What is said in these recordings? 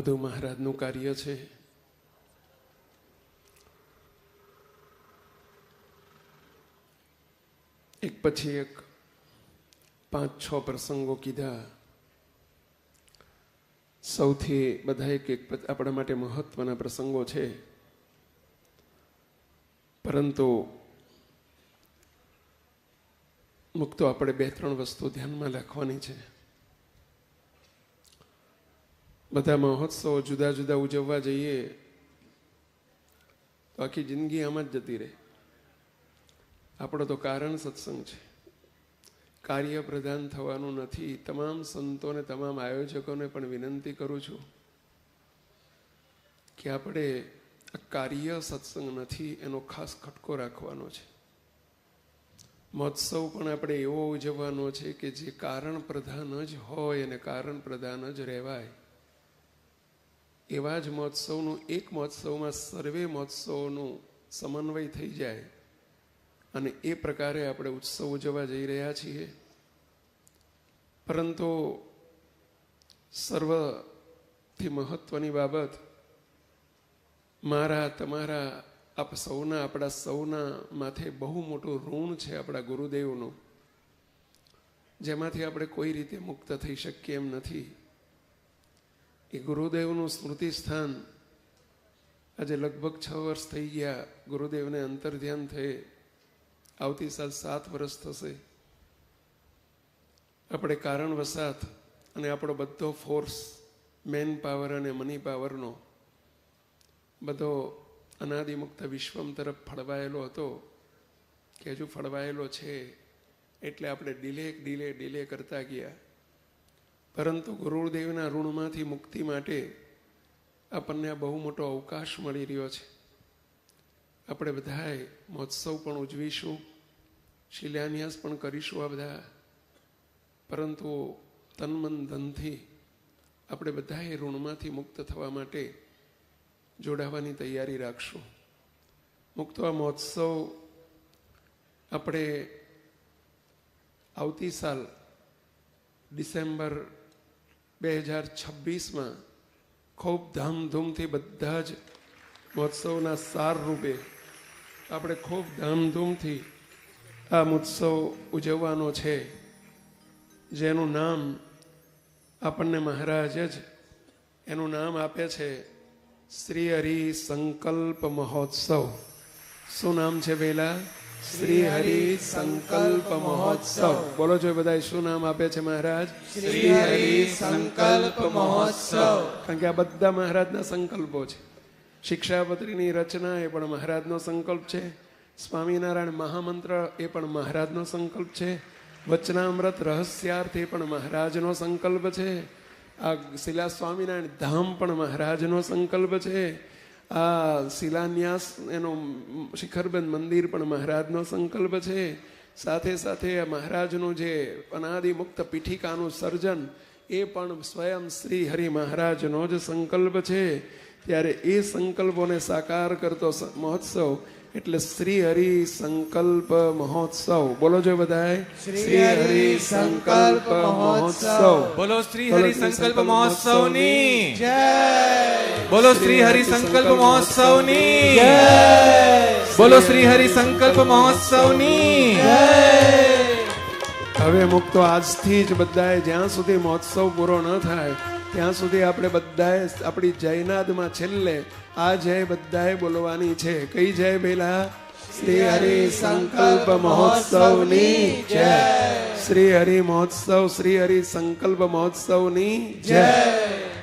બધું મહારાજનું કાર્ય છે. એક પછી એક 5-6 પ્રસંગો કીધા. સૌથી બધા એક આપણા માટે મહત્વના પ્રસંગો છે, પરંતુ મુક્તો આપણે 2-3 વસ્તુ ધ્યાનમાં રાખવાની છે. બધા મહોત્સવો જુદા જુદા ઉજવવા જઈએ તો આખી જિંદગી આમ જ જતી રહે. આપણો તો કારણ સત્સંગ છે, કાર્ય પ્રધાન થવાનું નથી. તમામ સંતોને, તમામ આયોજકોને પણ વિનંતી કરું છું કે આપણે આ કાર્ય સત્સંગ નથી એનો ખાસ ખટકો રાખવાનો છે. મહોત્સવ પણ આપણે એવો ઉજવવાનો છે કે જે કારણ પ્રધાન જ હોય અને કારણ પ્રધાન જ રહેવાય. એવા જ મહોત્સવનું એક મહોત્સવમાં સર્વે મહોત્સવનું સમન્વય થઈ જાય અને એ પ્રકારે આપણે ઉત્સવ ઉજવવા જઈ રહ્યા છીએ. પરંતુ સર્વથી મહત્વની બાબત, મારા તમારા આપ સૌના, આપણા સૌના માથે બહુ મોટું ઋણ છે આપણા ગુરુદેવનું, જેમાંથી આપણે કોઈ રીતે મુક્ત થઈ શકીએ એમ નથી. એ ગુરુદેવનું સ્મૃતિ સ્થાન આજે લગભગ 6 વર્ષ થઈ ગયા ગુરુદેવને અંતર્ધ્યાન થયે. આવતી સાલ 7 વર્ષ થશે. આપણે કારણવશાત અને આપણો બધો ફોર્સ, મેન પાવર અને મની પાવરનો બધો અનાદિમુક્ત વિશ્વમ તરફ ફળવાયેલો હતો કે હજુ ફળવાયેલો છે, એટલે આપણે ડીલે કરતા ગયા. પરંતુ ગુરુદેવના ઋણમાંથી મુક્તિ માટે આપણને આ બહુ મોટો અવકાશ મળી રહ્યો છે. આપણે બધાએ મહોત્સવ પણ ઉજવીશું, શિલાન્યાસ પણ કરીશું આ બધા, પરંતુ તન મન ધનથી આપણે બધાએ ઋણમાંથી મુક્ત થવા માટે જોડાવાની તૈયારી રાખશું. મુક્ત આ મહોત્સવ આપણે આવતી સાલ ડિસેમ્બર 2026માં ખૂબ ધામધૂમથી બધા જ મહોત્સવના સાર રૂપે આપણે ખૂબ ધામધૂમથી આ મહોત્સવ ઉજવવાનો છે, જેનું નામ આપણને મહારાજ જ એનું નામ આપે છે, શ્રી હરિ સંકલ્પ મહોત્સવ. શું નામ છે પહેલા? શ્રી હરિ સંકલ્પ મહોત્સવ. બોલો છો બધા, શું નામ આપે છે મહારાજ? શ્રી હરિ સંકલ્પ મહોત્સવ. કારણ કે આ બધા મહારાજના સંકલ્પો છે. શિક્ષાપત્રીની રચના એ પણ મહારાજનો સંકલ્પ છે. સ્વામિનારાયણ મહામંત્ર એ પણ મહારાજનો સંકલ્પ છે. વચનામૃત રહસ્યાર્થ એ પણ મહારાજનો સંકલ્પ છે. આ શિલા સ્વામિનારાયણ ધામ પણ મહારાજનો સંકલ્પ છે. આ શિલાન્યાસ એનું શિખરબંધ મંદિર પણ મહારાજનો સંકલ્પ છે. સાથે સાથે આ મહારાજનું જે અનાદિમુક્ત પીઠિકાનું સર્જન એ પણ સ્વયં શ્રી હરિ મહારાજનો જ સંકલ્પ છે. ત્યારે એ સંકલ્પોને સાકાર કરતો મહોત્સવ એટલે શ્રી હરિ સંકલ્પ મહોત્સવ. બોલો જો બધાય, શ્રી હરિ સંકલ્પ મહોત્સવ. બોલો શ્રી હરિ સંકલ્પ મહોત્સવની જય. બોલો શ્રી હરિ સંકલ્પ મહોત્સવની જય. બોલો શ્રી હરિ સંકલ્પ મહોત્સવની જય. હવે મુક્તો આજથી જ બધાએ જ્યાં સુધી મહોત્સવ પૂરો ન થાય ત્યાં સુધી આપણે બધાએ આપણી જયનાદમાં છેલ્લે આ જય બધાએ બોલવાની છે. કઈ જય પહેલા? શ્રી હરિ સંકલ્પ મહોત્સવની જય. શ્રી હરિ મહોત્સવ, શ્રી હરિ સંકલ્પ મહોત્સવની જય.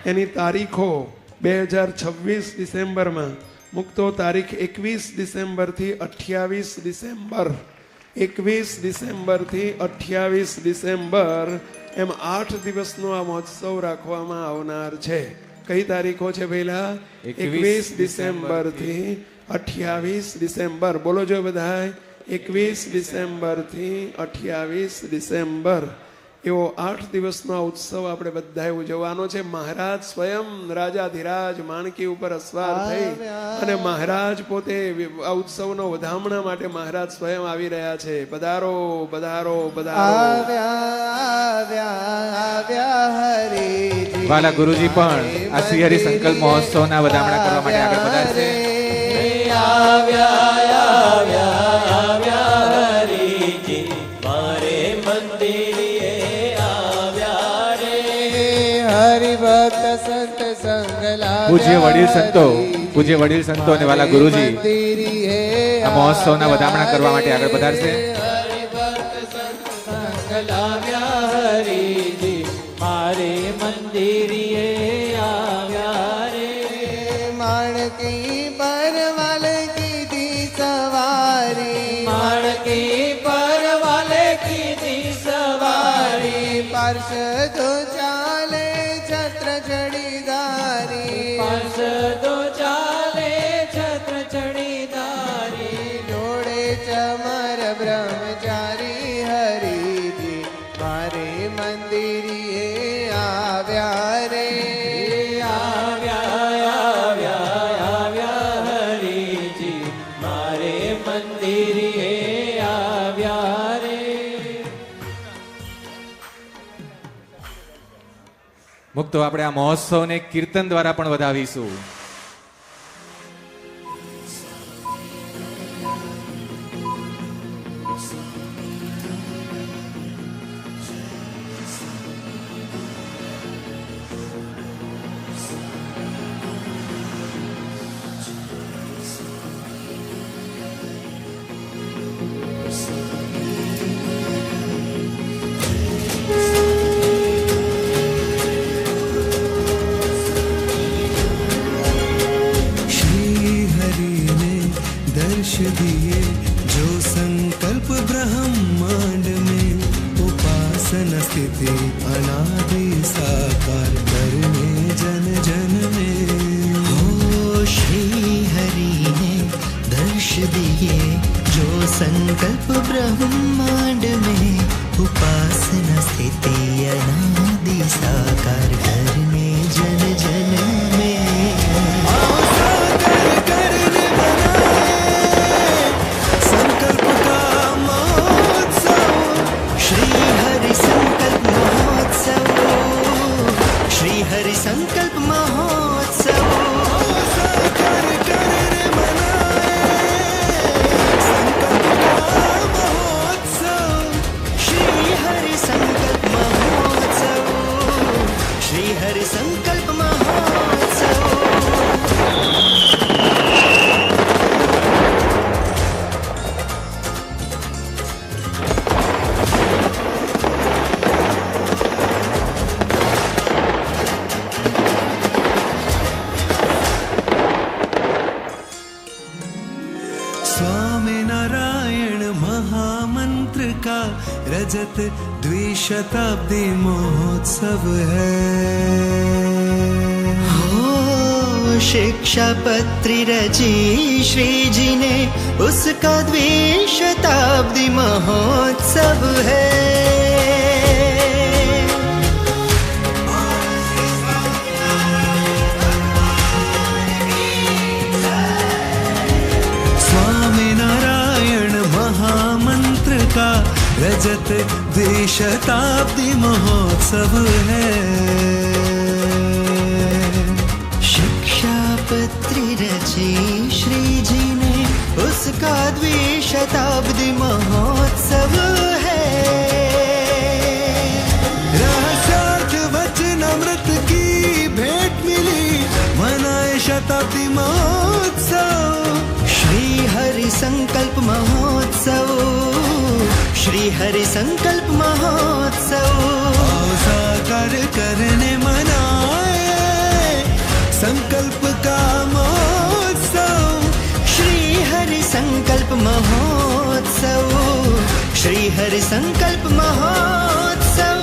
એની તારીખો 2026 ડિસેમ્બરમાં મુક્તો તારીખ 21 ડિસેમ્બરથી 28 ડિસેમ્બર, 21 ડિસેમ્બરથી 28 ડિસેમ્બર એમ 8 દિવસનો આ મહોત્સવ રાખવામાં આવનાર છે. કઈ તારીખો છે પહેલા? 21 ડિસેમ્બરથી 28 ડિસેમ્બર. બોલો જો બધા, 21 ડિસેમ્બરથી 28 ડિસેમ્બર એવો 8 દિવસનો આ ઉત્સવ આપણે બધાએ ઉજવવાનો છે. મહારાજ સ્વયં રાજાધિરાજ માણકી ઉપર અસવાર થઈ અને મહારાજ પોતે આ ઉત્સવનો વધામણા માટે મહારાજ સ્વયં આવી રહ્યા છે. પધારો પધારો પધારો. વાલા ગુરુજી પણ આ શ્રી હરિ સંકલ્પ મહોત્સવના વધામણા કરવા માટે આગળ પધારશે. હરિભક્ત સંત સંગલા પૂજ્ય વડીલ સંતો અને વાલા ગુરુજી આ મહોત્સવના વધામણા કરવા માટે આગળ પધારશે. મારે મંદિરીએ આવ્યા રે. માણકી પરવાલ કીધી સવારી, માણકી પરવાલ કીધી સવારી. પાર્ષદો ચાલે છત્ર ચડીદારી, પાર્ષદો ચાલે છત્ર ચડીદારી. જોડે ચમર બ્રહ્મચારી હરિજી મારે મંદિરીએ આવ્યા રે. આવ્યા હરિજી મારે મંદિરીએ આવ્યા રે. મુક્તો આપણે આ મહોત્સવને કીર્તન દ્વારા પણ વધાવીશું. दिए जो संकल्प ब्रह्मांड में उपासना स्थिति अनादि साकार करने जन जन में. हो श्री हरि ने दर्श दिए जो संकल्प ब्रह्मांड में उपासना स्थिति अनादि साकार करने जन जन में. हरि संकल्प महोत्सव साकार करने संकल्प महोत्सव. श्री हरि संकल्प महोत्सव, श्री हरि संकल्प महोत्सव. रजत द्विशताब्दी महोत्सव है. हो शिक्षापत्री रची श्री जी ने उसका द्विशताब्दी महोत्सव है. रजत द्विशताब्दी महोत्सव है. शिक्षापत्री रची श्री जी ने उसका द्विशताब्दी महोत्सव है. रहस्यार्थ वचनामृत की भेंट मिली मनाए शताब्दी महोत्सव. श्री हरि संकल्प महोत्सव, श्री हरि संकल्प महोत्सव. साकार करने मनाए संकल्प का महोत्सव. श्री हरि संकल्प महोत्सव, श्री हरि संकल्प महोत्सव.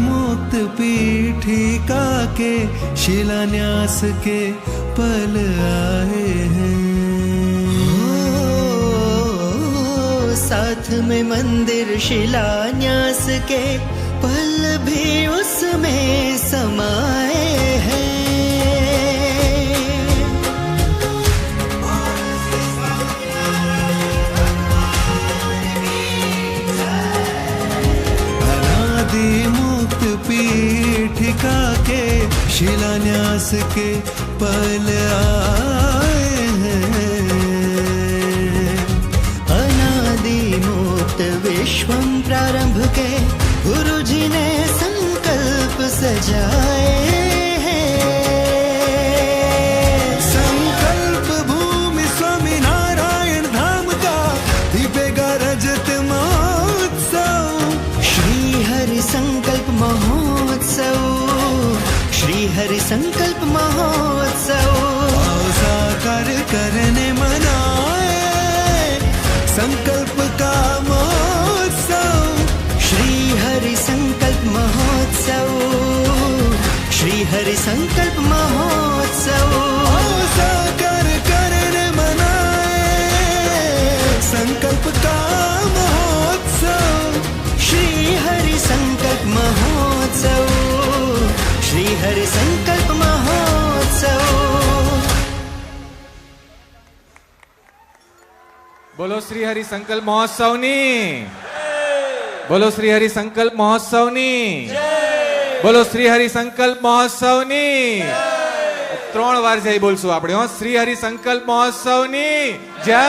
मुक्त पीठिका के शिलान्यास के पल आए हैं। साथ में मंदिर शिलान्यास के पल भी उसमें समाए हैं। अनादि मुक्त पीठिका के शिलान्यास के पल आए हैं। अनादि मुक्त विश्वम प्रारंभ के गुरु जी ने संकल्प सजाए हैं। संकल्प भूमि स्वामी नारायण धाम का दीपेगा रजत महोत्सव। श्री हरि संकल्प महोत्सव, श्री हरि संकल्प महोत्सव। आओ साकार करने मनाए संकल्प का महोत्सव। श्री हरि संकल्प महोत्सव, श्री हरि संकल्प महोत्सव। आओ साकार करने मनाए संकल्प का महोत्सव। श्री हरि संकल्प महोत्सव, श्री हरि संकल्प महोत्सव। બોલો શ્રી હરિ સંકલ્પ મહોત્સવની, બોલો શ્રી હરિ સંકલ્પ મહોત્સવની, બોલો શ્રી હરિ સંકલ્પ મહોત્સવની. 3 વાર જય બોલશું આપણે. શ્રી હરિ સંકલ્પ મહોત્સવની જય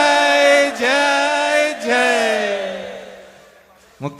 જય જય. મુક્ત